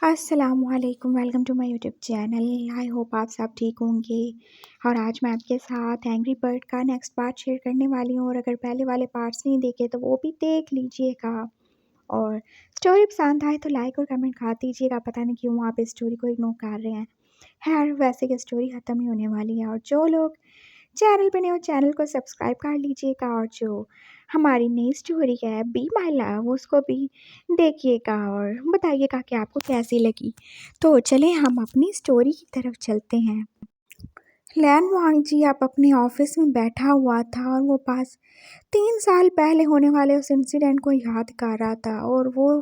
अस्सलामुअलैकुम welcome to my YouTube channel. I hope आप सब ठीक होंगे। और आज मैं आपके साथ एंग्री बर्ड का नेक्स्ट पार्ट शेयर करने वाली हूँ। और अगर पहले वाले पार्ट्स नहीं देखे तो वो भी देख लीजिएगा। और स्टोरी पसंद आए तो लाइक और कमेंट कर दीजिएगा। पता नहीं क्यों आप इस स्टोरी को इग्नोर कर रहे हैं। खैर वैसे कि स्टोरी ख़त्म ही होने वाली है। और जो लोग चैनल पे नए हो चैनल को सब्सक्राइब कर लीजिएगा। और जो हमारी नई स्टोरी है बी माई लव उसको भी देखिएगा और बताइएगा कि आपको कैसी लगी। तो चलें हम अपनी स्टोरी की तरफ चलते हैं। लैन वांग जी अब अपने ऑफिस में बैठा हुआ था और वो पास 3 साल पहले होने वाले उस इंसिडेंट को याद कर रहा था। और वो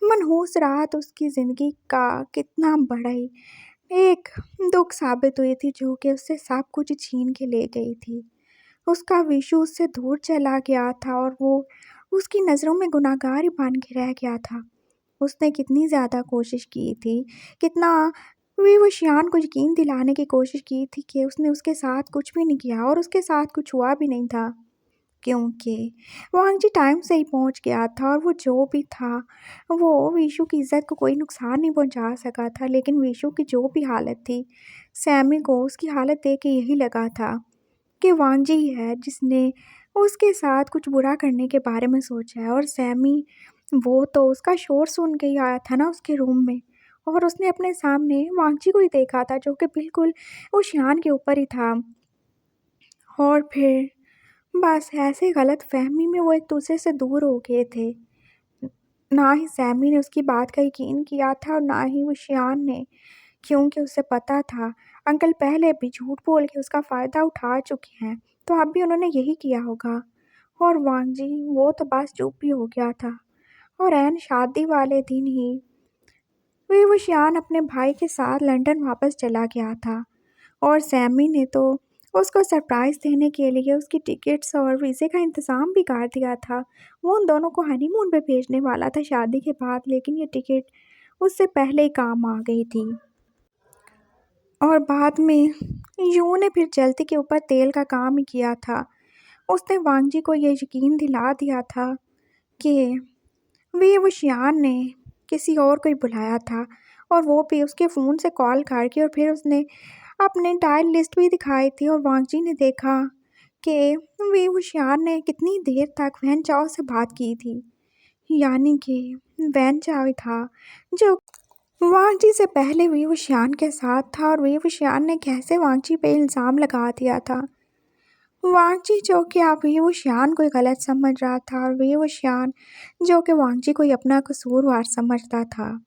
मनहूस रात उसकी ज़िंदगी का कितना बड़ा ही एक दुख साबित हुई थी, जो कि उससे सब कुछ छीन के ले गई थी। उसका विशु उससे दूर चला गया था और वो उसकी नज़रों में गुनाहगार ही बन के रह गया था। उसने कितनी ज़्यादा कोशिश की थी, कितना भी वो शियान को यकीन दिलाने की कोशिश की थी कि उसने उसके साथ कुछ भी नहीं किया और उसके साथ कुछ हुआ भी नहीं था, क्योंकि वांग जी टाइम से ही पहुंच गया था। और वो जो भी था वो विशु की इज़्ज़त को कोई नुकसान नहीं पहुंचा सका था। लेकिन विशु की जो भी हालत थी, सैमी को उसकी हालत देख के यही लगा था कि वांग जी है जिसने उसके साथ कुछ बुरा करने के बारे में सोचा है। और सैमी वो तो उसका शोर सुन के ही आया था ना उसके रूम में, और उसने अपने सामने वांग जी को ही देखा था जो कि बिल्कुल वो शियान के ऊपर ही था। और फिर बस ऐसे गलत फहमी में वो एक दूसरे से दूर हो गए थे। ना ही सैमी ने उसकी बात का यकीन किया था और ना ही वो शियान ने, क्योंकि उसे पता था अंकल पहले भी झूठ बोल के उसका फ़ायदा उठा चुके हैं, तो अब भी उन्होंने यही किया होगा। और वांग जी वो तो बस चुप ही हो गया था। और ऐन शादी वाले दिन ही वो शियान अपने भाई के साथ लंदन वापस चला गया था। और सैमी ने तो उसको सरप्राइज़ देने के लिए उसकी टिकट्स और वीज़े का इंतज़ाम भी कर दिया था। वो उन दोनों को हनीमून पे भेजने वाला था शादी के बाद, लेकिन ये टिकट उससे पहले ही काम आ गई थी। और बाद में यूँ ने फिर जल्दी के ऊपर तेल का काम ही किया था। उसने वांग जी को ये यकीन दिला दिया था कि वो शियान ने किसी और को ही बुलाया था, और वो भी उसके फ़ोन से कॉल करके। और फिर उसने अपने डायल लिस्ट भी दिखाई थी और वांग जी ने देखा कि वो शियान ने कितनी देर तक वैन चाओ से बात की थी। यानी कि वैन चाओ ही था जो वांग जी से पहले वो शियान के साथ था। और वो शियान ने कैसे वांग जी पे इल्ज़ाम लगा दिया था। वांग जी जो कि अब वो शियान को ही गलत समझ रहा था, और वो शियान जो कि वांग जी को ही अपना कसूरवार समझता था।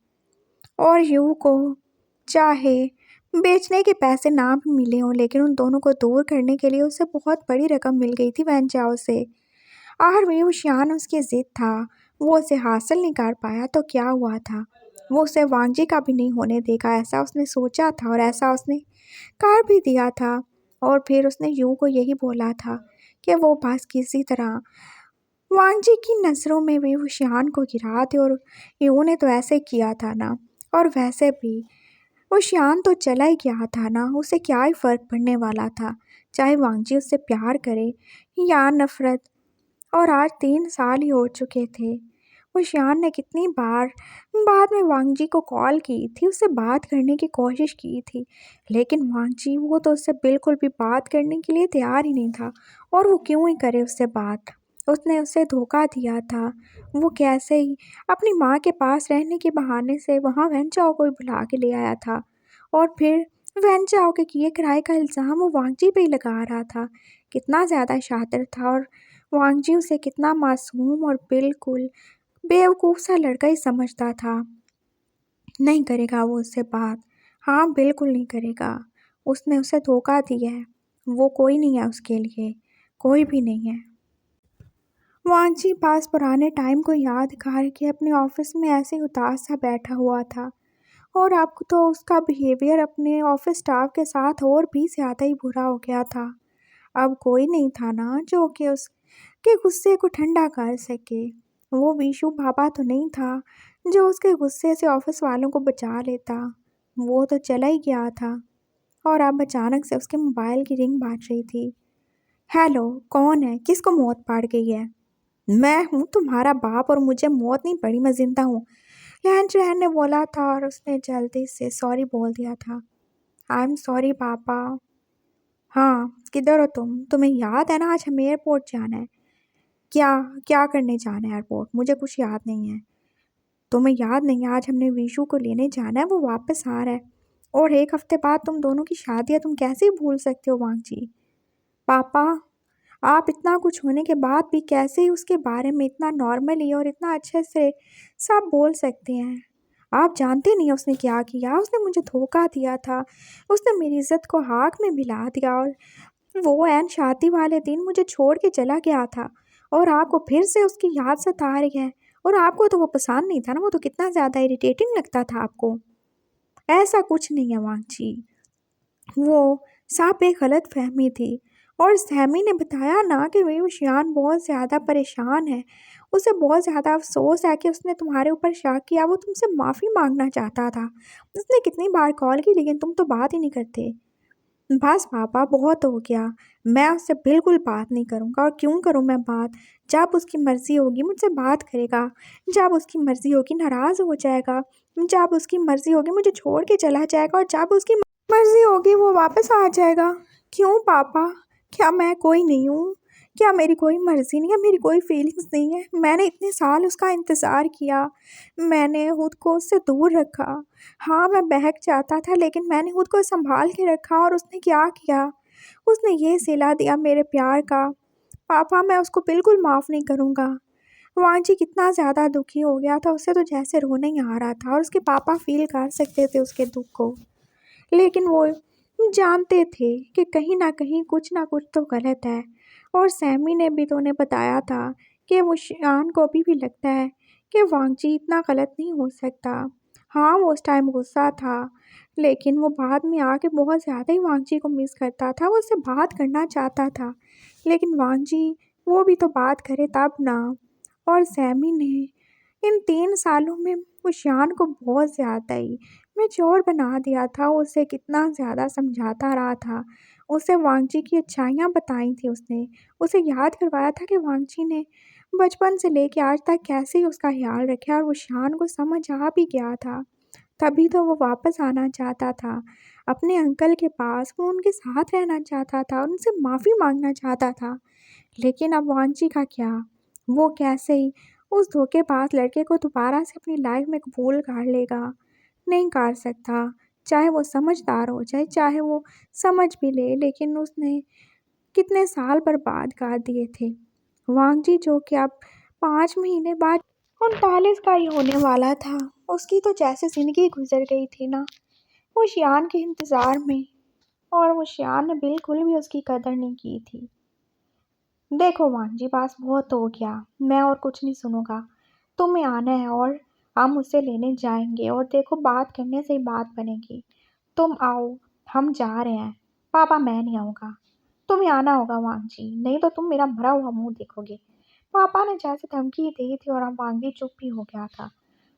और यू को चाहे बेचने के पैसे ना भी मिले हों, लेकिन उन दोनों को दूर करने के लिए उसे बहुत बड़ी रकम मिल गई थी वैन चाओ से। और वो शियान उसकी ज़िद था, वो उसे हासिल नहीं कर पाया तो क्या हुआ था, वो उसे वांग जी का भी नहीं होने देगा, ऐसा उसने सोचा था और ऐसा उसने कर भी दिया था। और फिर उसने यू को यही बोला था कि वो बस किसी तरह वांग जी की नज़रों में भी वो शियान को गिरा दे। और यू ने तो ऐसे किया था ना। और वैसे भी वो शियान तो चला ही गया था ना, उसे क्या ही फ़र्क पड़ने वाला था, चाहे वांग जी उससे प्यार करे या नफ़रत। और आज 3 साल ही हो चुके थे। वो शियान ने कितनी बार बाद में वांग जी को कॉल की थी, उससे बात करने की कोशिश की थी, लेकिन वांग जी वो तो उससे बिल्कुल भी बात करने के लिए तैयार ही नहीं था। और वो क्यों ही करे उससे बात, उसने उसे धोखा दिया था। वो कैसे ही अपनी माँ के पास रहने के बहाने से वहाँ वैन चाओ को ही बुला के ले आया था। और फिर वैन चाओ के किए किराए का इल्ज़ाम वो वांग जी पे ही लगा रहा था। कितना ज़्यादा शातिर था, और वांग जी उसे कितना मासूम और बिल्कुल बेवकूफ़ सा लड़का ही समझता था। नहीं करेगा वो उससे बात, हाँ बिल्कुल नहीं करेगा। उसने उसे धोखा दिया है, वो कोई नहीं है उसके लिए, कोई भी नहीं है। वांग जी पास पुराने टाइम को याद करके अपने ऑफिस में ऐसे ही उदास सा बैठा हुआ था। और अब तो उसका बिहेवियर अपने ऑफिस स्टाफ के साथ और भी ज़्यादा ही बुरा हो गया था। अब कोई नहीं था ना जो कि उसके गुस्से को ठंडा कर सके। वो विशु बाबा तो नहीं था जो उसके गुस्से से ऑफिस वालों को बचा लेता, वो तो चला ही गया था। और अब अचानक से उसके मोबाइल की रिंग बाज रही थी। हेलो, कौन है, किसको मौत पड़ गई है? मैं हूँ तुम्हारा बाप, और मुझे मौत नहीं पड़ी, मैं जिंदा हूँ। लहन चहन ने बोला था और उसने जल्दी से सॉरी बोल दिया था। आई एम सॉरी पापा। हाँ, किधर हो तुम? तुम्हें याद है ना आज हमें एयरपोर्ट जाना है? क्या क्या करने जाना है एयरपोर्ट? मुझे कुछ याद नहीं है। तुम्हें याद नहीं है आज हमने विशु को लेने जाना है, वो वापस आ रहा है। और 1 हफ्ते बाद तुम दोनों की शादी है, तुम कैसे ही भूल सकते हो वांगजी? पापा, आप इतना कुछ होने के बाद भी कैसे ही उसके बारे में इतना नॉर्मली और इतना अच्छे से सब बोल सकते हैं? आप जानते नहीं उसने क्या किया? उसने मुझे धोखा दिया था। उसने मेरी इज़्ज़त को आग में मिला दिया और वो ऐन शादी वाले दिन मुझे छोड़ के चला गया था और आपको फिर से उसकी याद सता रही है। और आपको तो वो पसंद नहीं था ना, वो तो कितना ज़्यादा इरिटेटिंग लगता था आपको। ऐसा कुछ नहीं है वांगची, वो सब एक गलत फहमी थी। और सैमी ने बताया ना कि वे शियान बहुत ज़्यादा परेशान है, उसे बहुत ज़्यादा अफसोस है कि उसने तुम्हारे ऊपर शक किया, वो तुमसे माफ़ी मांगना चाहता था। उसने कितनी बार कॉल की लेकिन तुम तो बात ही नहीं करते। बस पापा बहुत हो गया, मैं उससे बिल्कुल बात नहीं करूँगा। और क्यों करूँ मैं बात? जब उसकी मर्ज़ी होगी मुझसे बात करेगा, जब उसकी मर्ज़ी होगी नाराज़ हो जाएगा, जब उसकी मर्ज़ी होगी मुझे छोड़ के चला जाएगा और जब उसकी मर्ज़ी होगी वो वापस आ जाएगा। क्यों पापा? क्या मैं कोई नहीं हूँ? क्या मेरी कोई मर्ज़ी नहीं है? मेरी कोई फीलिंग्स नहीं है? मैंने इतने साल उसका इंतज़ार किया, मैंने खुद को उससे दूर रखा। हाँ, मैं बहक जाता था लेकिन मैंने खुद को सँभाल के रखा और उसने क्या किया? उसने ये सिला दिया मेरे प्यार का। पापा मैं उसको बिल्कुल माफ़ नहीं करूँगा। वांजी कितना ज़्यादा दुखी हो गया था, उसे तो जैसे रोना ही आ रहा था और उसके पापा फ़ील कर सकते थे उसके दुःख को। लेकिन वो जानते थे कि कहीं न कहीं कुछ ना कुछ तो गलत है। और सैमी ने भी तो उन्हें बताया था कि वो शियान को अभी भी लगता है कि वांगजी इतना गलत नहीं हो सकता। हाँ, वो उस टाइम गुस्सा था, लेकिन वो बाद में आके बहुत ज़्यादा ही वांगजी को मिस करता था, वो उससे बात करना चाहता था। लेकिन वांगजी वो भी तो बात करे तब ना। और सैमी ने इन 3 सालों में वो शियान को बहुत ज़्यादा ही मैच्योर बना दिया था, उसे कितना ज़्यादा समझाता रहा था, उसे वांगजी की अच्छाइयाँ बताई थी उसने, उसे याद करवाया था कि वांगजी ने बचपन से लेके आज तक कैसे ही उसका ख़्याल रखा और वो शियान को समझ आ भी गया था। तभी तो वो वापस आना चाहता था अपने अंकल के पास, वो उनके साथ रहना चाहता था, उनसे माफ़ी माँगना चाहता था। लेकिन अब वांगजी का क्या? वो कैसे ही उस धोखेबाज लड़के को दोबारा से अपनी लाइफ में कबूल कर लेगा? नहीं कर सकता। चाहे वो समझदार हो जाए, चाहे वो समझ भी ले, लेकिन उसने कितने साल बर्बाद कर दिए थे। वांगजी जो कि अब 5 महीने बाद 39 का ही होने वाला था, उसकी तो जैसे ज़िंदगी गुजर गई थी ना, वो शियान के इंतज़ार में। और वो शियान ने बिल्कुल भी उसकी कदर नहीं की थी। देखो वांजी बस बहुत हो गया, मैं और कुछ नहीं सुनूंगा। तुम्हें आना है और हम उसे लेने जाएंगे और देखो बात करने से ही बात बनेगी। तुम आओ, हम जा रहे हैं। पापा मैं नहीं आऊँगा, तुम्हें आना होगा वांजी, नहीं तो तुम मेरा मरा हुआ मुंह देखोगे। पापा ने जैसे धमकी दी थी और अब वांजी चुप भी हो गया था।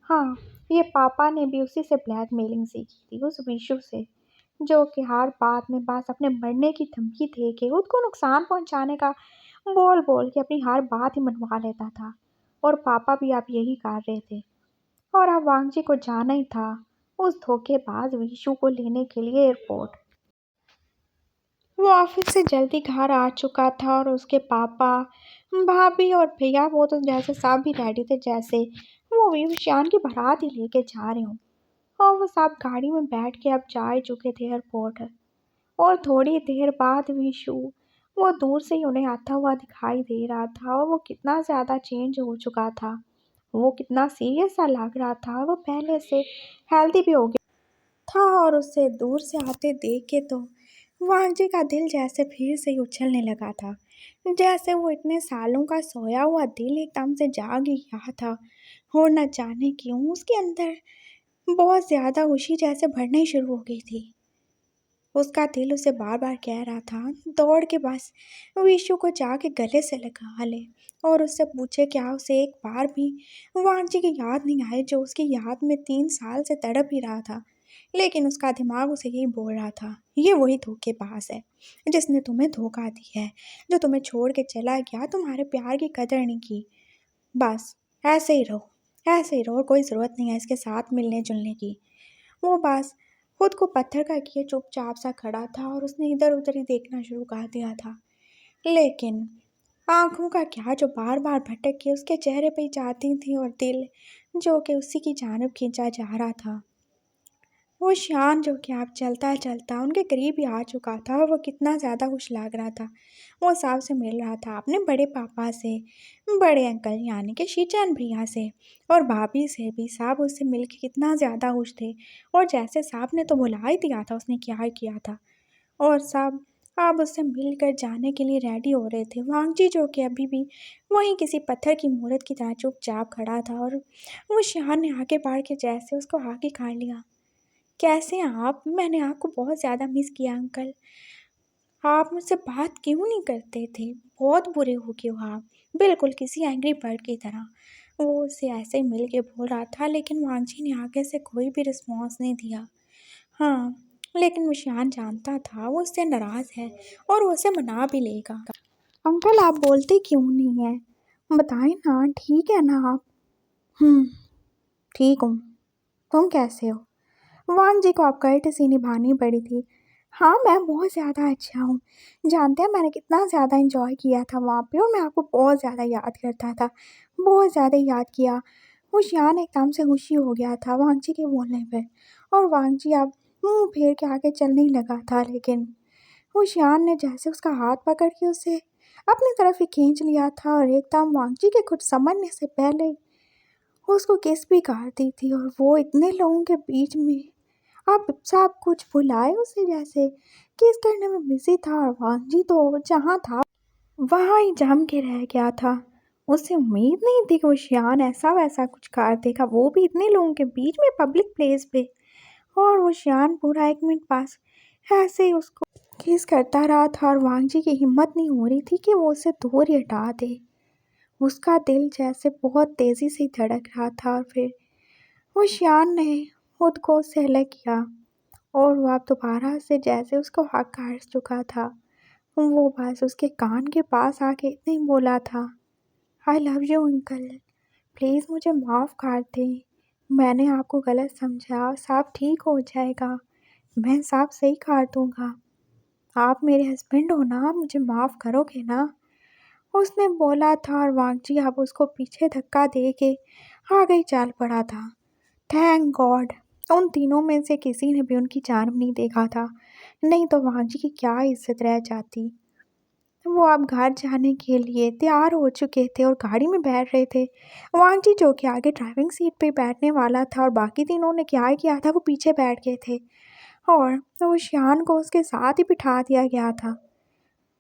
हाँ, ये पापा ने भी उसी से ब्लैकमेलिंग सीखी थी, उस विशु से, जो कि हर बात में बस अपने मरने की धमकी दे के खुद को नुकसान पहुंचाने का बोल बोल के अपनी हर बात ही मनवा लेता था। और पापा भी अब यही कर रहे थे। और अब वांगजी को जाना ही था उस धोखेबाज विशु को लेने के लिए एयरपोर्ट। वो ऑफिस से जल्दी घर आ चुका था और उसके पापा, भाभी और भैया वो तो जैसे सब भी रेडी थे, जैसे वो भी शान की बारात ही लेके जा रहे हों। और वो सब गाड़ी में बैठ के अब जा ही चुके थे एयरपोर्ट। और थोड़ी देर बाद विशु वो दूर से ही उन्हें आता हुआ दिखाई दे रहा था और वो कितना ज़्यादा चेंज हो चुका था, वो कितना सीरियस सा लग रहा था, वो पहले से हेल्दी भी हो गया था। और उसे दूर से आते देख के तो वांगजी का दिल जैसे फिर से ही उछलने लगा था, जैसे वो इतने सालों का सोया हुआ दिल एकदम से जाग ही गया था। और न जाने क्यों उसके अंदर बहुत ज़्यादा खुशी जैसे भरना ही शुरू हो गई थी। उसका दिल उसे बार बार कह रहा था दौड़ के बस विशु को जाके गले से लगा ले और उससे पूछे क्या उसे एक बार भी वाणजी की याद नहीं आई, जो उसकी याद में 3 साल से तड़प ही रहा था। लेकिन उसका दिमाग उसे यही बोल रहा था, ये वही धोखेबाज है जिसने तुम्हें धोखा दिया है, जो तुम्हें छोड़ के चला गया, तुम्हारे प्यार की कदर नहीं की। बस ऐसे ही रहो, ऐसे ही रहो, कोई ज़रूरत नहीं है इसके साथ मिलने जुलने की। वो बस खुद को पत्थर का किए चुपचाप सा खड़ा था और उसने इधर उधर ही देखना शुरू कर दिया था। लेकिन आंखों का क्या जो बार बार भटक के उसके चेहरे पे ही जाती थी और दिल जो कि उसी की जानब खींचा जा रहा था। वो शान जो कि अब चलता चलता उनके करीब ही आ चुका था और वो कितना ज़्यादा खुश लग रहा था। वो साहब से मिल रहा था अपने बड़े पापा से, बड़े अंकल यानी कि शीचैन भैया से और भाभी से भी। साहब उससे मिल के कितना ज़्यादा खुश थे और जैसे साहब ने तो बुला ही दिया था, उसने क्या ही किया था। और साहब अब उससे मिलकर जाने के लिए रेडी हो रहे थे। वांगजी जो कि अभी भी वहीं किसी पत्थर की मूरत की तरह चुपचाप खड़ा था और वो शान ने आगे बढ़ के जैसे उसको आगे खा लिया। कैसे हैं आप? मैंने आपको बहुत ज़्यादा मिस किया अंकल। आप मुझसे बात क्यों नहीं करते थे? बहुत बुरे हो गए हो आप, बिल्कुल किसी एंग्री बर्ड की तरह। वो उससे ऐसे ही मिल के बोल रहा था, लेकिन वांगजी ने आगे से कोई भी रिस्पॉन्स नहीं दिया। हाँ, लेकिन मुशियान जानता था वो उससे नाराज़ है और वो उसे मना भी लेगा। अंकल आप बोलते क्यों नहीं हैं? बताएं ना, ठीक है ना आप? ठीक हूँ। तुम कैसे हो? वांग जी को अब कर्टसी निभानी पड़ी थी। हाँ, मैं बहुत ज़्यादा अच्छा हूँ। जानते हैं मैंने कितना ज़्यादा एंजॉय किया था वहाँ पे और मैं आपको बहुत ज़्यादा याद करता था। बहुत ज़्यादा याद किया। होशियार एकदम से खुशी हो गया था वांग जी के बोलने पे और वांग जी अब मुँह फेर के आगे चलने ही लगा था, लेकिन होशियार ने जैसे उसका हाथ पकड़ के उसे अपनी तरफ ही खींच लिया था और एकदम वांग जी के कुछ समझने से पहले ही उसको किस भी कर दी थी। और वो इतने लोगों के बीच में आप सब कुछ भुलाए उसे, जैसे किस करने में बिजी था और वांजी तो जहाँ था वहाँ ही जम के रह गया था। उसे उम्मीद नहीं थी कि वो शियान ऐसा वैसा कुछ कर देगा, वो भी इतने लोगों के बीच में पब्लिक प्लेस पे। और वो शियान पूरा 1 मिनट पास ऐसे ही उसको किस करता रहा था और वांगजी की हिम्मत नहीं हो रही थी कि वो उसे दूर ही हटा दे। उसका दिल जैसे बहुत तेज़ी से धड़क रहा था और फिर वो शियान ने खुद को उससे अलग किया और वो अब दोबारा से जैसे उसको हक कर चुका था। वो बस उसके कान के पास आके इतने ही बोला था, I love you uncle, please मुझे माफ़ कर दें, मैंने आपको गलत समझा, सब ठीक हो जाएगा, मैं सब सही कर दूँगा, आप मेरे हस्बैंड हो ना, मुझे माफ़ करोगे ना? उसने बोला था और वांगजी अब उसको पीछे धक्का दे के आगे ही चल पड़ा था। थैंक गॉड उन तीनों में से किसी ने भी उनकी जान नहीं देखा था, नहीं तो वांगजी की क्या इज्जत रह जाती। वो अब घर जाने के लिए तैयार हो चुके थे और गाड़ी में बैठ रहे थे। वांगजी जो कि आगे ड्राइविंग सीट पे बैठने वाला था और बाकी तीनों ने क्या किया था, वो पीछे बैठ गए थे और वो शियान को उसके साथ ही बिठा दिया गया था।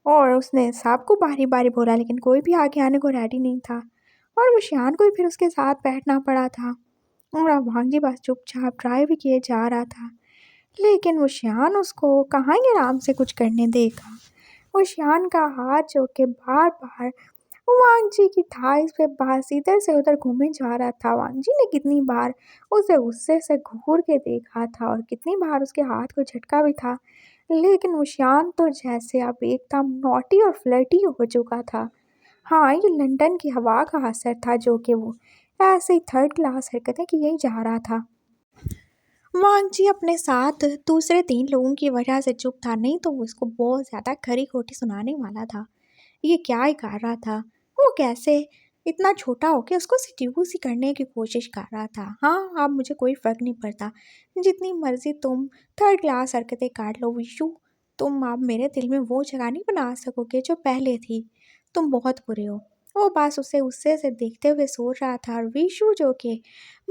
और उसने सबको बारी बारी बोला, लेकिन कोई भी आगे आने को रेडी नहीं था और वो शियान को भी फिर उसके साथ बैठना पड़ा था। और अब वांगजी बस चुपचाप ड्राइव भी किए जा रहा था, लेकिन वो शियान उसको कहाँ ही आराम से कुछ करने देगा। वो शियान का हाथ जो कि बार बार वांगजी की थाइस पे बस इधर से उधर घूमे जा रहा था। वांगजी ने कितनी बार उसे गुस्से से घूर के देखा था और कितनी बार उसके हाथ को झटका भी था, लेकिन वो शियान तो जैसे अब एकदम नॉटी और फ्लर्टी हो चुका था। हाँ, ये लंदन की हवा का असर था जो कि वो ऐसे ही थर्ड क्लास हरकतें किए ही जा रहा था। वांगजी अपने साथ दूसरे 3 लोगों की वजह से चुप था, नहीं तो वो उसको बहुत ज़्यादा खरी खोटी सुनाने वाला था। ये क्या ही कर रहा था, वो कैसे इतना छोटा होके उसको सिड्यूस ही करने की कोशिश कर रहा था। हाँ, अब मुझे कोई फ़र्क नहीं पड़ता, जितनी मर्ज़ी तुम थर्ड क्लास हरकतें काट लो विशु, तुम अब मेरे दिल में वो जगह नहीं बना सकोगे जो पहले थी। तुम बहुत बुरे हो। वो बस उसे गुस्से से देखते हुए सोच रहा था और विशु जो कि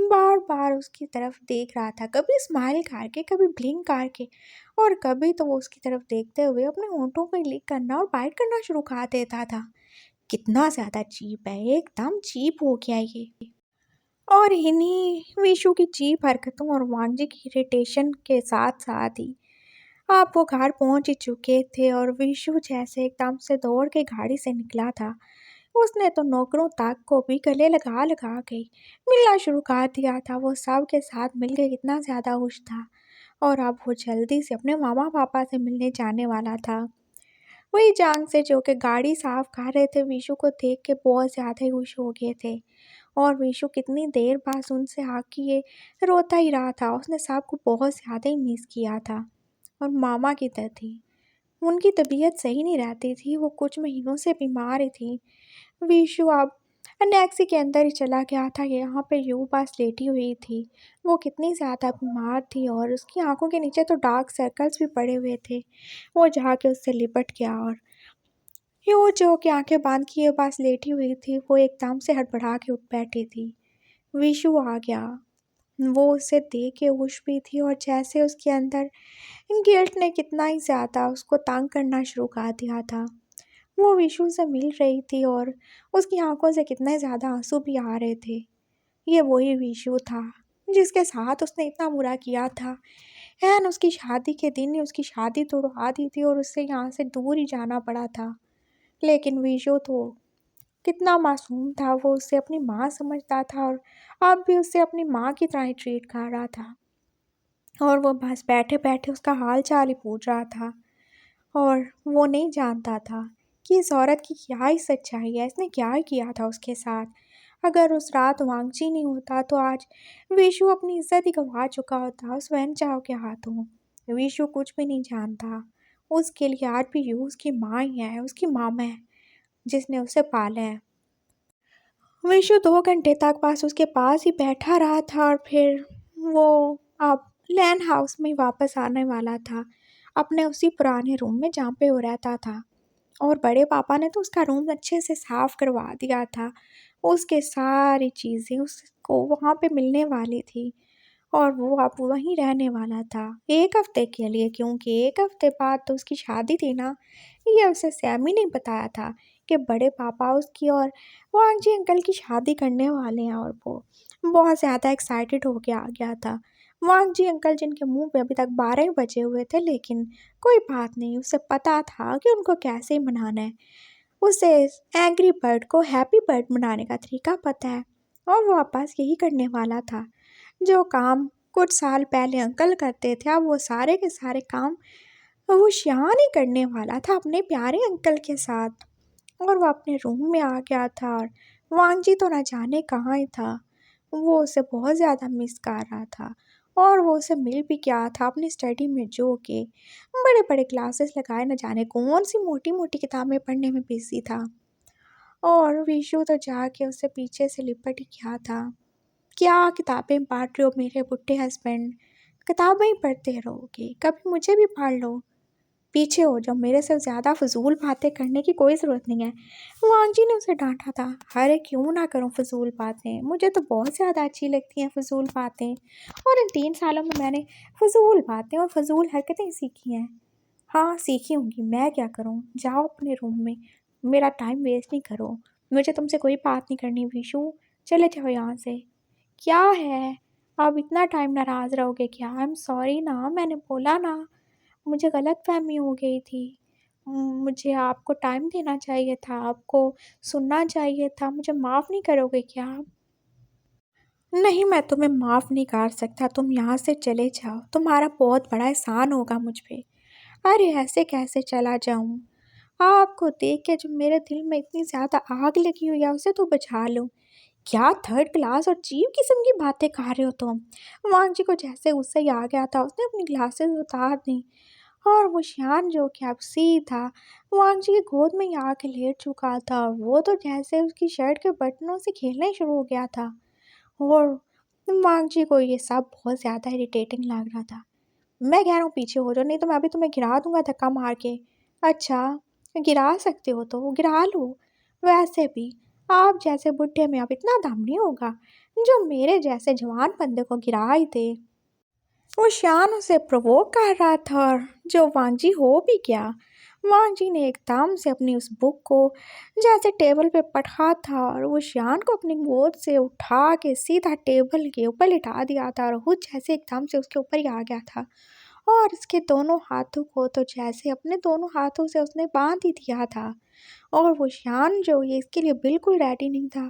बार बार उसकी तरफ देख रहा था, कभी स्माइल करके, कभी ब्लिंक करके और कभी तो वो उसकी तरफ देखते हुए अपने होंठों को लिक करना और बाइट करना शुरू कर देता था। कितना ज़्यादा चीप है, एकदम चीप हो गया ये। और इन्हीं विशु की चीप हरकतों और वांगजी की इरिटेशन के साथ साथ ही आप वो घर पहुंच ही चुके थे और विशु जैसे एकदम से दौड़ के गाड़ी से निकला था। उसने तो नौकरों तक को भी गले लगा लगा के मिलना शुरू कर दिया था। वो सब के साथ मिल के कितना ज़्यादा खुश था और अब वो जल्दी से अपने मामा पापा से मिलने जाने वाला था। वही जांग से जो कि गाड़ी साफ कर रहे थे, विशु को देख के बहुत ज़्यादा ही खुश हो गए थे और विशु कितनी देर बाद उनसे आके रोता ही रहा था। उसने साहब को बहुत ज़्यादा ही मिस किया था और मामा की तरह थी। उनकी तबीयत सही नहीं रहती थी, वो कुछ महीनों से बीमार ही थी। विशु अब टैक्सी के अंदर ही चला गया था। यहाँ पे यू पास लेटी हुई थी। वो कितनी ज़्यादा बीमार थी और उसकी आंखों के नीचे तो डार्क सर्कल्स भी पड़े हुए थे। वो जाके उससे लिपट गया और यू जो कि आंखें बांध के ये पास लेटी हुई थी, वो एकदम से हड़बड़ा के उठ बैठी थी। विशु आ गया। वो उसे देख के खुश भी थी और जैसे उसके अंदर गिल्ट ने कितना ही ज़्यादा उसको तंग करना शुरू कर दिया था। वो विशु से मिल रही थी और उसकी आंखों से कितने ज़्यादा आंसू भी आ रहे थे। ये वही विशु था जिसके साथ उसने इतना बुरा किया था। एन उसकी शादी के दिन ही उसकी शादी तोड़वा दी थी और उससे यहाँ से दूर ही जाना पड़ा था। लेकिन विशु तो कितना मासूम था, वो उसे अपनी माँ समझता था और अब भी उसे अपनी माँ की तरह ही ट्रीट कर रहा था। और वो बस बैठे बैठे उसका हाल चाल ही पूछ रहा था और वो नहीं जानता था कि इस औरत की क्या ही सच्चाई है, इसने क्या ही किया था उसके साथ। अगर उस रात वांगची नहीं होता तो आज विशु अपनी इज्जत ही गंवा चुका होता उस वैन चाव के हाथों। विशु कुछ भी नहीं जानता। उसके लिए आज भी यू उसकी माँ ही है, उसकी मामा है जिसने उसे पाला है। विशु 2 घंटे तक बस उसके पास ही बैठा रहा था और फिर वो अब लैन हाउस में वापस आने वाला था, अपने उसी पुराने रूम में जहाँ पे वो रहता था। और बड़े पापा ने तो उसका रूम अच्छे से साफ करवा दिया था। उसके सारी चीज़ें उसको वहाँ पे मिलने वाली थी और वो अब वहीं रहने वाला था 1 हफ्ते के लिए, क्योंकि 1 हफ्ते बाद तो उसकी शादी थी ना। ये उसे सैमी ने बताया था कि बड़े पापा उसकी और वांग जी अंकल की शादी करने वाले हैं और वो बहुत ज़्यादा एक्साइटेड हो के आ गया था। वांग जी अंकल जिनके मुंह पे अभी तक 12 ही बजे हुए थे, लेकिन कोई बात नहीं, उसे पता था कि उनको कैसे मनाना है। उसे एंग्री बर्ड को हैप्पी बर्ड मनाने का तरीका पता है और वो वापस यही करने वाला था। जो काम कुछ साल पहले अंकल करते थे, अब वो सारे के सारे काम वो श्यान ही करने वाला था अपने प्यारे अंकल के साथ। और वो अपने रूम में आ गया था और वांगजी तो ना जाने कहाँ ही था। वो उसे बहुत ज़्यादा मिस कर रहा था और वो उसे मिल भी गया था अपनी स्टडी में, जो कि बड़े बड़े क्लासेस लगाए न जाने कौन सी मोटी मोटी किताबें पढ़ने में बिजी था। और विशु तो जाके उससे पीछे से लिपट ही गया था। क्या किताबें पढ़ रहे हो मेरे बुढ़े हस्बैंड, किताबें ही पढ़ते रहोगे, कभी मुझे भी पढ़ लो। पीछे हो जाओ, मेरे से ज़्यादा फजूल बातें करने की कोई ज़रूरत नहीं है। वांग जी ने उसे डांटा था। अरे क्यों ना करूँ फजूल बातें, मुझे तो बहुत ज़्यादा अच्छी लगती हैं फजूल बातें और इन 3 सालों में मैंने फजूल बातें और फजूल हरकतें सीखी हैं। हाँ सीखी होंगी, मैं क्या करूँ, जाओ अपने रूम में, मेरा टाइम वेस्ट नहीं करो। मुझे तुमसे कोई बात नहीं करनी विशु, चले जाओ यहाँ से। क्या है, आप इतना टाइम नाराज़ रहोगे क्या? आई एम सॉरी ना, मैंने बोला ना, मुझे गलतफ़हमी हो गई थी। मुझे आपको टाइम देना चाहिए था, आपको सुनना चाहिए था, मुझे माफ़ नहीं करोगे क्या आप? नहीं, मैं तुम्हें माफ़ नहीं कर सकता, तुम यहाँ से चले जाओ, तुम्हारा बहुत बड़ा एहसान होगा मुझ पे। अरे ऐसे कैसे चला जाऊँ? आपको देख के जो मेरे दिल में इतनी ज़्यादा आग लगी हुई है उसे तो बुझा लो। क्या थर्ड क्लास और चीप किस्म की बातें कर रहे हो तुम? वांग जी को जैसे गुस्सा ही आ गया था, उसने अपनी ग्लासेस उतार दी और वो शियान जो कि अब सीधा वांग जी की गोद में ही आके लेट चुका था। वो तो जैसे उसकी शर्ट के बटनों से खेलना ही शुरू हो गया था और वांग जी को ये सब बहुत ज़्यादा इरिटेटिंग लग रहा था। मैं कह रहा हूँ पीछे हो जाओ, नहीं तो मैं अभी तुम्हें गिरा दूंगा धक्का मार के। अच्छा, गिरा सकते हो तो गिरा लो। वैसे भी आप जैसे बुढ़े में अब इतना दम नहीं होगा जो मेरे जैसे जवान बंदे को गिरा ही दे। वो शान उसे प्रोवोक कर रहा था और जो वांगजी हो भी गया। वांगजी ने एकदम से अपनी उस बुक को जैसे टेबल पे पढ़ा था और वो शान को अपनी गोद से उठा के सीधा टेबल के ऊपर लिटा दिया था और खुद जैसे एकदम से उसके ऊपर ही आ गया था और उसके दोनों हाथों को तो जैसे अपने दोनों हाथों से उसने बांध ही दिया था। और वो शान जो ये इसके लिए बिल्कुल रेडी नहीं था।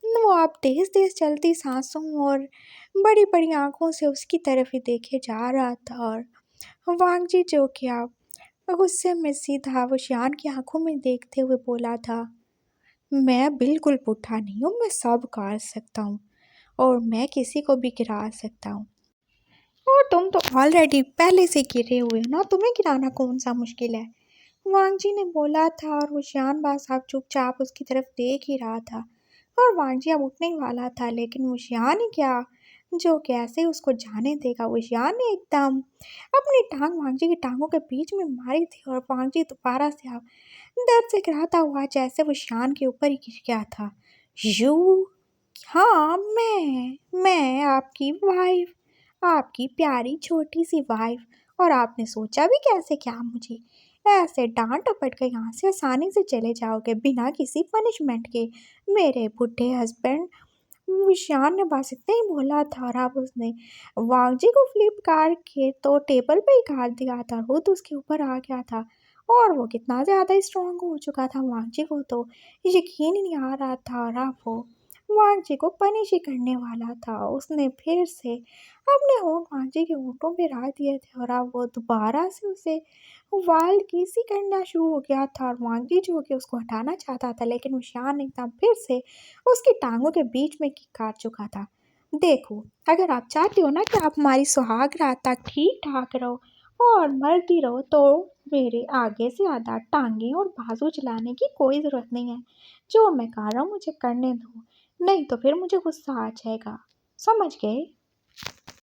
वो अब तेज तेज चलती सांसों और बड़ी बड़ी आंखों से उसकी तरफ ही देखे जा रहा था और वांगजी जो कि अब गुस्से में सीधा वो शियान की आंखों में देखते हुए बोला था, मैं बिल्कुल पुट्ठा नहीं हूँ, मैं सब कर सकता हूँ और मैं किसी को भी गिरा सकता हूँ। और तुम तो ऑलरेडी पहले से गिरे हुए हो ना, तुम्हें गिराना कौन सा मुश्किल है। वांग जी ने बोला था और हुशियान बादशाह साहब चुपचाप उसकी तरफ देख ही रहा था। और वांग जी अब उठने ही वाला था, लेकिन हुशियान ही क्या, जो कैसे उसको जाने देगा। हुशियान ने एकदम अपनी टांग वांग जी की टांगों के बीच में मारी थी और वांग जी दोबारा से अब दर्द से कराहता हुआ जैसे वो शान के ऊपर ही गिर गया था। यू, हाँ मैं आपकी वाइफ, आपकी प्यारी छोटी सी वाइफ। और आपने सोचा भी कैसे क्या मुझे ऐसे डांट टपट कर यहाँ से आसानी से चले जाओगे बिना किसी पनिशमेंट के, मेरे बुढ़े हस्बैंड। विशान ने बस इतना ही बोला था और अब उसने वांग जी को फ्लिपकार्ट के तो टेबल पे ही काट दिया था, वो तो उसके ऊपर आ गया था। और वो कितना ज़्यादा स्ट्रांग हो चुका था, वांग जी को तो यकीन ही नहीं आ रहा था। और अब वो वांग जी को पनिश ही करने वाला था। उसने फिर से अपने होंठ वांग जी के होंठों पे रख दिए थे और अब वो दोबारा से उसे वाइल्ड किस ही करना शुरू हो गया था। और वांग जी जो कि उसको हटाना चाहता था, लेकिन उशान एकदम फिर से उसकी टांगों के बीच में की काट चुका था। देखो, अगर आप चाहते हो ना कि आप हमारी सुहाग रात तक ठीक ठाक रहो और मरती रहो, तो मेरे आगे से ज़्यादा टांगे और बाजू चलाने की कोई ज़रूरत नहीं है। जो मैं कर रहा हूँ मुझे करने दो, नहीं तो फिर मुझे गुस्सा आ जाएगा। समझ गए?